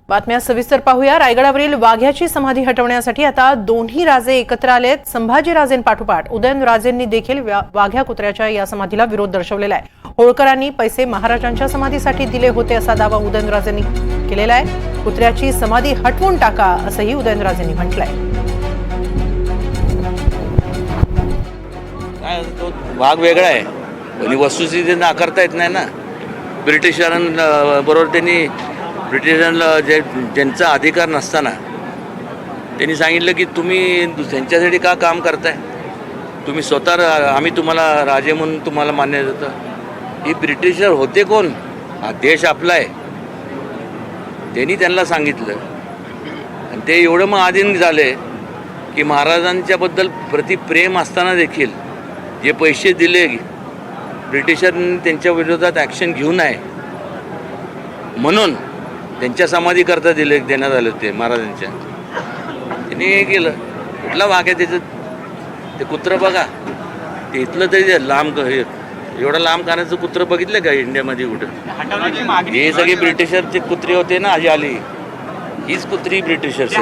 बातम्या सविस्तर पाहूया। रायगडावरील वाघ्याची समाधी हटवण्यासाठी आता दोन्ही राजे एकत्र आलेत। संभाजीराजेंपाठोपाठ उदयनराजेंनी देखील वाघ्या कुत्र्याच्या या समाधीला विरोध दर्शवलेला आहे। होळकरांनी पैसे महाराजांच्या समाधीसाठी दिले होते असा दावा उदयनराजेंनी केलेला आहे। कुत्र्याची समाधी हटवून टाका असंही उदयनराजेंनी म्हटलंय। तो वाघ वेगळा आहे आणि वस्तुस्थिती नाकारता येत नाही ना। ब्रिटिशांबरोबर त्यांनी ब्रिटिशांना ज्यांचा अधिकार नसताना त्यांनी सांगितलं की तुम्ही त्यांच्यासाठी का काम करताय, तुम्ही स्वतः आम्ही तुम्हाला राजे म्हणून तुम्हाला मान्य देतो। ही ब्रिटिशर होते कोण? हा देश आपला आहे, त्यांनी त्यांना सांगितलं आणि ते एवढं मग आधीन झाले की महाराजांच्याबद्दल प्रतिप्रेम असताना देखील जे पैसे दिले ब्रिटिशांनी त्यांच्या विरोधात ॲक्शन घेऊ नये म्हणून त्यांच्या समाधी करता देण्यात आले होते महाराजांच्या। त्यांनी हे केलं। कुठला वाघ आहे त्याचं? ते कुत्रं बघा, ते इथलं तरी लांब एवढं लांब कानाचं कुत्रं बघितलं का इंडियामध्ये कुठं? हे सगळे ब्रिटिशरचे कुत्रे होते ना, आजी आली हीच कुत्री ब्रिटिशर्स।